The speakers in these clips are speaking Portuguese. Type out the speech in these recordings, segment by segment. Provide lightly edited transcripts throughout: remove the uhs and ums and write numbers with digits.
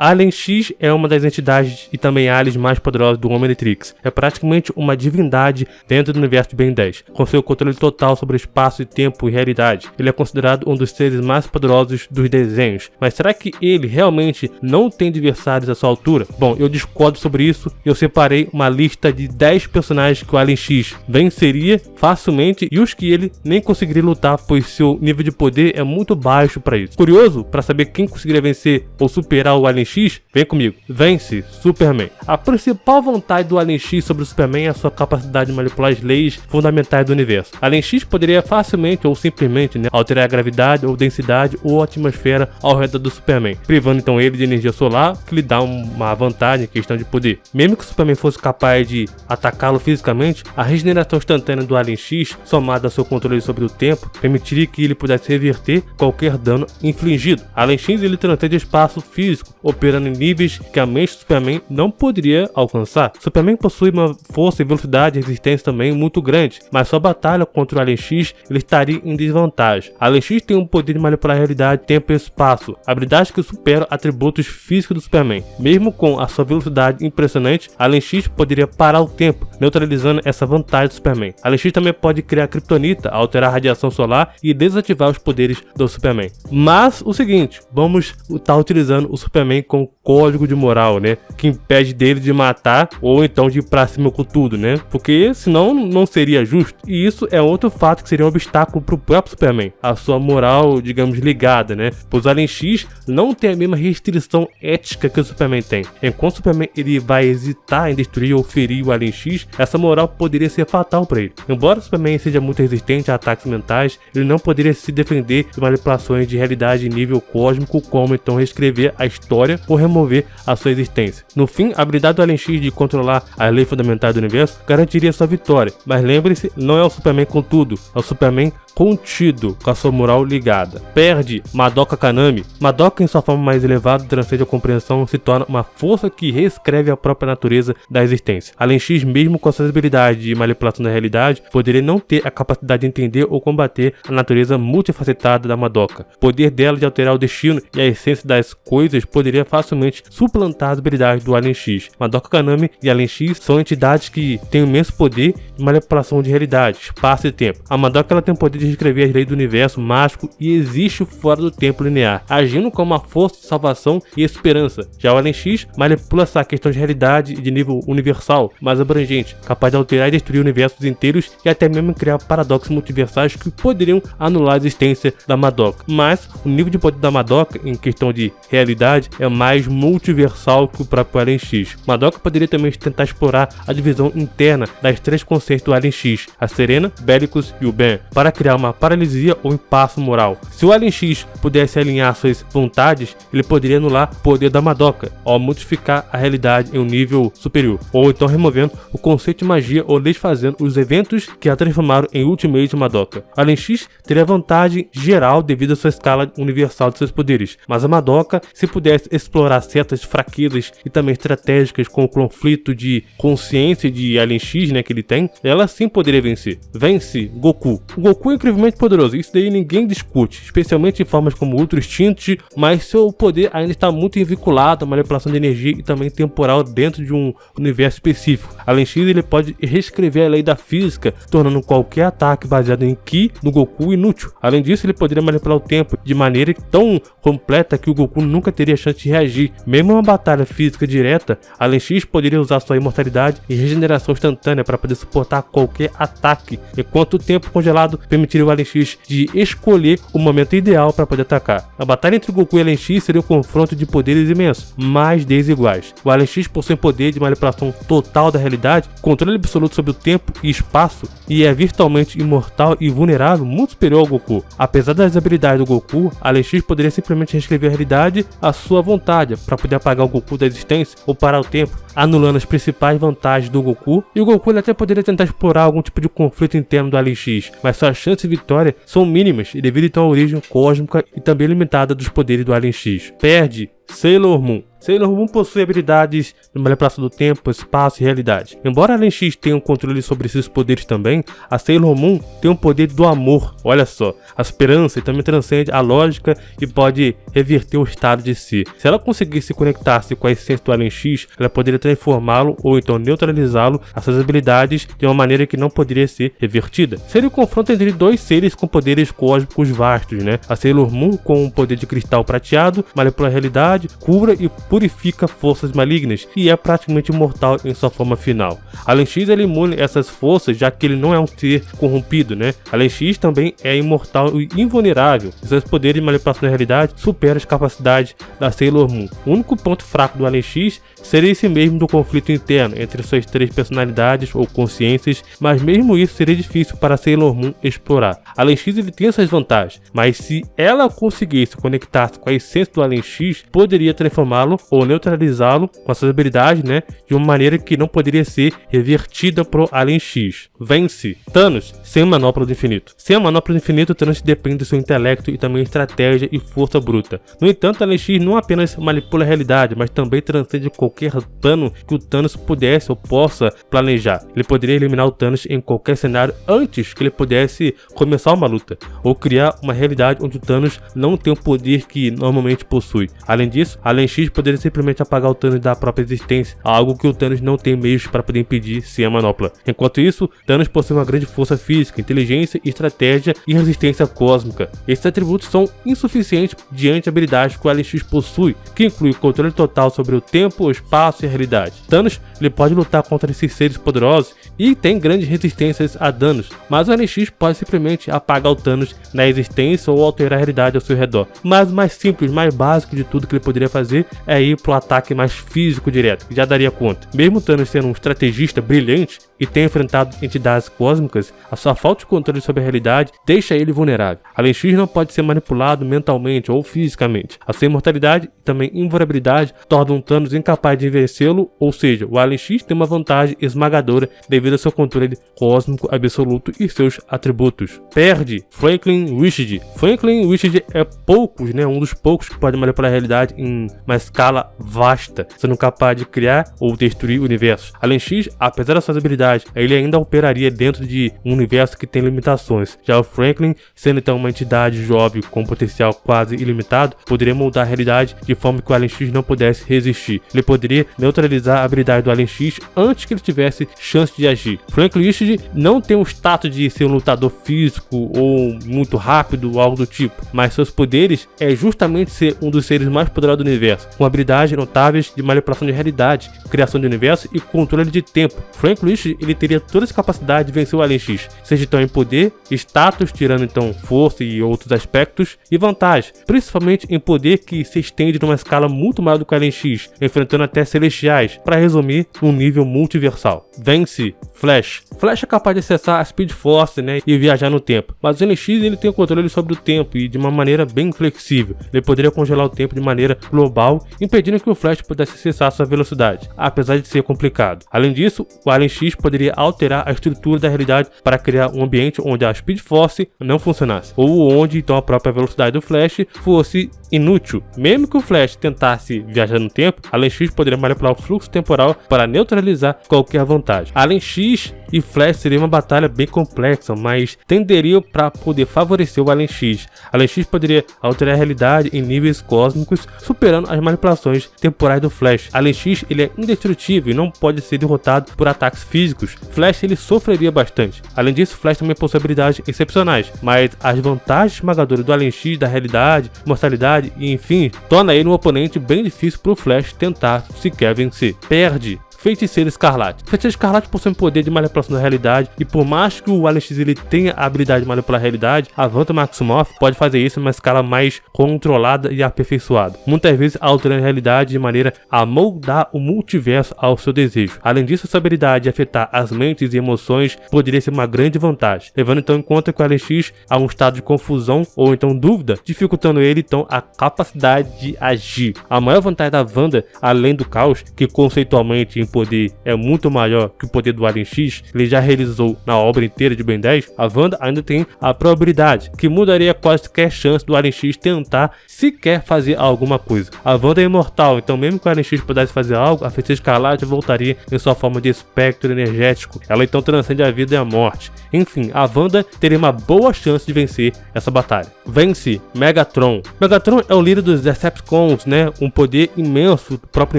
Alien X é uma das entidades e também aliens mais poderosos do Omnitrix. É praticamente uma divindade dentro do universo de Ben 10, com seu controle total sobre espaço e tempo e realidade. Ele é considerado um dos seres mais poderosos dos desenhos, mas será que ele realmente não tem adversários à sua altura? Bom, eu discordo sobre isso e eu separei uma lista de 10 personagens que o Alien X venceria facilmente e os que ele nem conseguiria lutar, pois seu nível de poder é muito baixo para isso. Curioso para saber quem conseguiria vencer ou superar o Alien X? Vem comigo, vence Superman. A principal vantagem do Alien X sobre o Superman é a sua capacidade de manipular as leis fundamentais do universo. Alien X poderia facilmente ou simplesmente alterar a gravidade ou densidade ou a atmosfera ao redor do Superman, privando então ele de energia solar, que lhe dá uma vantagem em questão de poder. Mesmo que o Superman fosse capaz de atacá-lo fisicamente, a regeneração instantânea do Alien X, somada ao seu controle sobre o tempo, permitiria que ele pudesse reverter qualquer dano infligido. Alien X ele transcende o espaço físico, operando em níveis que a mente do Superman não poderia alcançar. Superman possui uma força e velocidade e resistência também muito grande, mas sua batalha contra o Alien X ele estaria em desvantagem. Alien X tem um poder de manipular a realidade, tempo e espaço, habilidades que superam atributos físicos do Superman. Mesmo com a sua velocidade impressionante, Alien X poderia parar o tempo, neutralizando essa vantagem do Superman. Alien X também pode criar kryptonita, alterar a radiação solar e desativar os poderes do Superman. Mas o seguinte, vamos estar utilizando o Superman com código de moral, que impede dele de matar ou então de ir pra cima com tudo, porque senão não seria justo. E isso é outro fato que seria um obstáculo pro próprio Superman, a sua moral, digamos, ligada, pois o Alien X não tem a mesma restrição ética que o Superman tem. Enquanto o Superman ele vai hesitar em destruir ou ferir o Alien X, essa moral poderia ser fatal para ele. Embora o Superman seja muito resistente a ataques mentais, ele não poderia se defender de manipulações de realidade em nível cósmico, como então reescrever a história ou remover a sua existência. No fim, a habilidade do Alien X de controlar as leis fundamentais do universo garantiria sua vitória, mas lembre-se, não é o Superman com tudo, é o Superman contido, com a sua moral ligada. Perde Madoka Kanami. Madoka, em sua forma mais elevada, transcende a compreensão, se torna uma força que reescreve a própria natureza da existência. Alien X, mesmo com suas habilidades de manipulação da realidade, poderia não ter a capacidade de entender ou combater a natureza multifacetada da Madoka. O poder dela de alterar o destino e a essência das coisas poderia facilmente suplantar as habilidades do Alien X. Madoka Kanami e Alien X são entidades que têm um imenso poder de manipulação de realidade, espaço e tempo. A Madoka ela tem o poder de reescrever as leis do universo mágico e existe fora do tempo linear, agindo como uma força de salvação e esperança. Já o Alien X manipula essa questão de realidade de nível universal, mais abrangente, capaz de alterar e destruir universos inteiros e até mesmo criar paradoxos multiversais que poderiam anular a existência da Madoka. Mas o nível de poder da Madoka, em questão de realidade, é mais multiversal que o próprio Alien X. Madoka poderia também tentar explorar a divisão interna das três consciências do Alien X, a Serena, Bellicus e o Ben, para criar uma paralisia ou impasse moral. Se o Alien X pudesse alinhar suas vontades, ele poderia anular o poder da Madoka, ao modificar a realidade em um nível superior, ou então removendo o conceito de magia ou desfazendo os eventos que a transformaram em Ultimate Madoka. Alien X teria vantagem geral devido à sua escala universal de seus poderes, mas a Madoka, se pudesse explorar certas fraquezas e também estratégicas com o conflito de consciência de Alien X, que ele tem, ela sim poderia vencer. Vence Goku. O Goku é incrivelmente poderoso, isso daí ninguém discute, especialmente em formas como Ultra Instinct, mas seu poder ainda está muito vinculado à manipulação de energia e também temporal dentro de um universo específico. Além disso, ele pode reescrever a lei da física, tornando qualquer ataque baseado em Ki do Goku inútil. Além disso, ele poderia manipular o tempo de maneira tão completa que o Goku nunca teria chance de reagir. Mesmo em uma batalha física direta, Alien X poderia usar sua imortalidade e regeneração instantânea para poder suportar qualquer ataque, enquanto o tempo congelado permitiria o Alien X de escolher o momento ideal para poder atacar. A batalha entre Goku e Alien X seria um confronto de poderes imensos, mas desiguais. O Alien X possui poder de manipulação total da realidade, controle absoluto sobre o tempo e espaço, e é virtualmente imortal e vulnerável, muito superior ao Goku. Apesar das habilidades do Goku, Alien X poderia simplesmente reescrever a realidade à sua vontade, para poder apagar o Goku da existência ou parar o tempo, anulando as principais vantagens do Goku, e o Goku ele até poderia tentar explorar algum tipo de conflito interno do Alien X, mas suas chances de vitória são mínimas e devido então à origem cósmica e também limitada dos poderes do Alien X. Perde Sailor Moon. Sailor Moon possui habilidades de manipulação do tempo, espaço e realidade. Embora a Alien X tenha um controle sobre esses poderes também, a Sailor Moon tem um poder do amor, olha só, a esperança, e também transcende a lógica e pode reverter o estado de si. Se ela conseguisse conectar-se com a essência do Alien X, ela poderia transformá-lo ou então neutralizá-lo, essas habilidades, de uma maneira que não poderia ser revertida. Seria o confronto entre dois seres com poderes cósmicos vastos, né? A Sailor Moon com um poder de cristal prateado, manipula a realidade, cura e purifica forças malignas, e é praticamente imortal em sua forma final. Alien X é imune a essas forças, já que ele não é um ser corrompido, né? Alien X também é imortal e invulnerável, e seus poderes de manipulação da realidade superam as capacidades da Sailor Moon. O único ponto fraco do Alien X seria esse mesmo do conflito interno entre suas três personalidades ou consciências, mas mesmo isso seria difícil para a Sailor Moon explorar. Alien X ele tem essas vantagens, mas se ela conseguisse conectar-se com a essência do Alien X, poderia transformá-lo ou neutralizá-lo com suas habilidades, né, de uma maneira que não poderia ser revertida pro Alien X. Vence Thanos sem manopla do infinito. Sem a manopla do infinito, Thanos depende do seu intelecto e também estratégia e força bruta. No entanto, Alien X não apenas manipula a realidade, mas também transcende qualquer plano que o Thanos pudesse ou possa planejar. Ele poderia eliminar o Thanos em qualquer cenário antes que ele pudesse começar uma luta, ou criar uma realidade onde o Thanos não tem o poder que normalmente possui. Além disso, Alien X poderia simplesmente apagar o Thanos da própria existência, algo que o Thanos não tem meios para poder impedir sem a manopla. Enquanto isso, Thanos possui uma grande força física, inteligência, estratégia e resistência cósmica. Esses atributos são insuficientes diante da habilidade que o Alien X possui, que inclui o controle total sobre o tempo, o espaço e a realidade. Thanos ele pode lutar contra esses seres poderosos e tem grandes resistências a danos, mas o Alien X pode simplesmente apagar o Thanos na existência ou alterar a realidade ao seu redor. Mas o mais simples, mais básico de tudo que ele poderia fazer é ir pro ataque mais físico direto, que já daria conta. Mesmo Thanos sendo um estrategista brilhante e ter enfrentado entidades cósmicas, a sua falta de controle sobre a realidade deixa ele vulnerável. Alien X não pode ser manipulado mentalmente ou fisicamente. A sua imortalidade e também invulnerabilidade tornam Thanos incapaz de vencê-lo, ou seja, o Alien X tem uma vantagem esmagadora devido ao seu controle cósmico absoluto e seus atributos. Perde Franklin Richards. Franklin Richards é um dos poucos que pode manipular a realidade em uma escala vasta, sendo capaz de criar ou destruir universos. Alien X, apesar das suas habilidades, ele ainda operaria dentro de um universo que tem limitações. Já o Franklin, sendo então uma entidade jovem com potencial quase ilimitado, poderia moldar a realidade de forma que o Alien X não pudesse resistir. Ele poderia neutralizar a habilidade do Alien X antes que ele tivesse chance de agir. Franklin Richards não tem o status de ser um lutador físico ou muito rápido ou algo do tipo, mas seus poderes é justamente ser um dos seres mais poderosos do universo, com habilidades notáveis de manipulação de realidade, criação de universo e controle de tempo. Franklin Richards ele teria toda essa capacidade de vencer o Alien X, seja então em poder, status, tirando então força e outros aspectos, e vantagem, principalmente em poder que se estende numa escala muito maior do que o Alien X, enfrentando até celestiais, para resumir, num nível multiversal. Vence Flash. Flash é capaz de acessar a Speed Force, né, e viajar no tempo, mas o Alien X ele tem o controle sobre o tempo e de uma maneira bem flexível. Ele poderia congelar o tempo de maneira global, impedindo que o Flash pudesse acessar sua velocidade, apesar de ser complicado. Além disso, o Alien X poderia alterar a estrutura da realidade para criar um ambiente onde a Speed Force não funcionasse, ou onde então a própria velocidade do Flash fosse inútil. Mesmo que o Flash tentasse viajar no tempo, Alien X poderia manipular o fluxo temporal para neutralizar qualquer vantagem. Alien X e Flash seria uma batalha bem complexa, mas tenderia para poder favorecer o Alien X. Alien X poderia alterar a realidade em níveis cósmicos, superando as manipulações temporais do Flash. Alien X ele é indestrutível e não pode ser derrotado por ataques físicos. Flash ele sofreria bastante. Além disso, Flash também possui habilidades excepcionais, mas as vantagens esmagadoras do Alien X, da realidade, mortalidade e enfim, torna ele um oponente bem difícil para o Flash tentar sequer vencer. Perde Feiticeiro Escarlate. Feiticeiro Escarlate possui um poder de manipulação da realidade, e por mais que o Alien X ele tenha a habilidade de manipular a realidade, a Wanda Maximoff pode fazer isso em uma escala mais controlada e aperfeiçoada, muitas vezes alterando a realidade de maneira a moldar o multiverso ao seu desejo. Além disso, essa habilidade de afetar as mentes e emoções poderia ser uma grande vantagem, levando então em conta que o Alien X a um estado de confusão ou então dúvida, dificultando ele então a capacidade de agir. A maior vantagem da Wanda, além do caos, que conceitualmente poder é muito maior que o poder do Alien X, ele já realizou na obra inteira de Ben 10, a Wanda ainda tem a probabilidade, que mudaria qualquer chance do Alien X tentar sequer fazer alguma coisa. A Wanda é imortal, então mesmo que o Alien X pudesse fazer algo, a Feiticeira Escarlate voltaria em sua forma de espectro energético. Ela então transcende a vida e a morte. Enfim, a Wanda teria uma boa chance de vencer essa batalha. Vence Megatron. Megatron é o líder dos Decepticons, né? Um poder imenso do próprio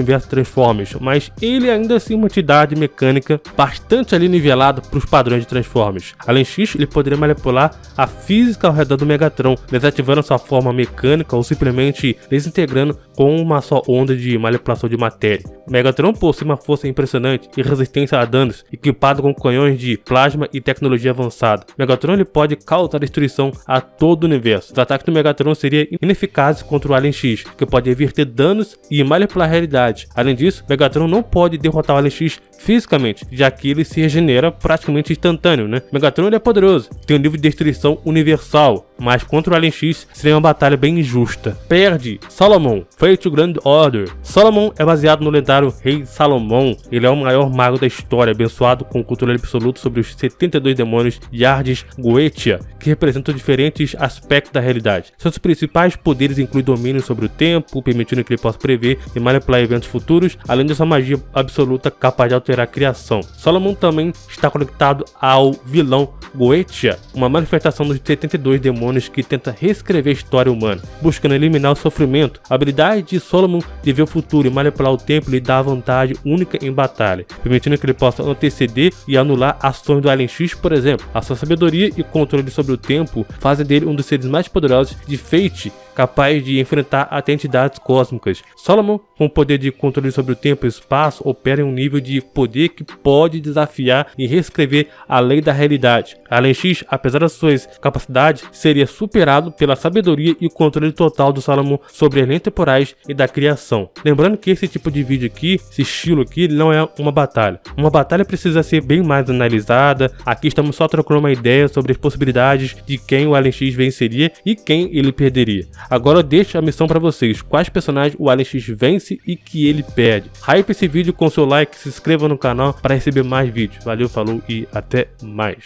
universo Transformers, mas ele ainda assim é uma entidade mecânica bastante ali nivelada para os padrões de Transformers. Além disso, ele poderia manipular a física ao redor do Megatron, desativando sua forma mecânica ou simplesmente desintegrando com uma só onda de manipulação de matéria. Megatron possui uma força impressionante e resistência a danos, equipado com canhões de plasma e tecnologia avançada. Megatron ele pode causar destruição a todo o universo. Os ataques do Megatron seriam ineficazes contra o Alien X, que pode reverter danos e manipular a realidade. Além disso, Megatron não pode derrotar o Alien X fisicamente, já que ele se regenera praticamente instantâneo, né? Megatron ele é poderoso, tem um nível de destruição universal, mas contra o Alien X seria uma batalha bem injusta. Perde Solomon, Fate Grand Order. Solomon é baseado no lendário Rei Salomão. Ele é o maior mago da história, abençoado com o controle absoluto sobre os 72 demônios de Ardis Goetia, que representam diferentes aspectos da realidade. Seus principais poderes incluem domínio sobre o tempo, permitindo que ele possa prever e manipular eventos futuros, além de sua magia absoluta capaz de alterar a criação. Solomon também está conectado ao vilão Goetia, uma manifestação dos 72 demônios que tenta reescrever a história humana, buscando eliminar o sofrimento. A habilidade de Solomon de ver o futuro e manipular o tempo lhe dá vantagem única em batalha, permitindo que ele possa anteceder e anular ações do Alien X, por exemplo. A sua sabedoria e controle sobre o tempo fazem dele um dos seres mais poderosos de Fate, capaz de enfrentar até entidades cósmicas. Solomon, com o poder de controle sobre o tempo e espaço, opera em um nível de poder que pode desafiar e reescrever a lei da realidade. Alien X, apesar das suas capacidades, seria superado pela sabedoria e controle total do Solomon sobre as linhas temporais e da criação. Lembrando que esse tipo de vídeo aqui, esse estilo aqui, não é uma batalha. Uma batalha precisa ser bem mais analisada. Aqui estamos só trocando uma ideia sobre as possibilidades de quem o Alien X venceria e quem ele perderia. Agora eu deixo a missão para vocês: quais personagens o Alien X vence e que ele perde. Hype esse vídeo com seu like, se inscreva no canal para receber mais vídeos. Valeu, falou e até mais.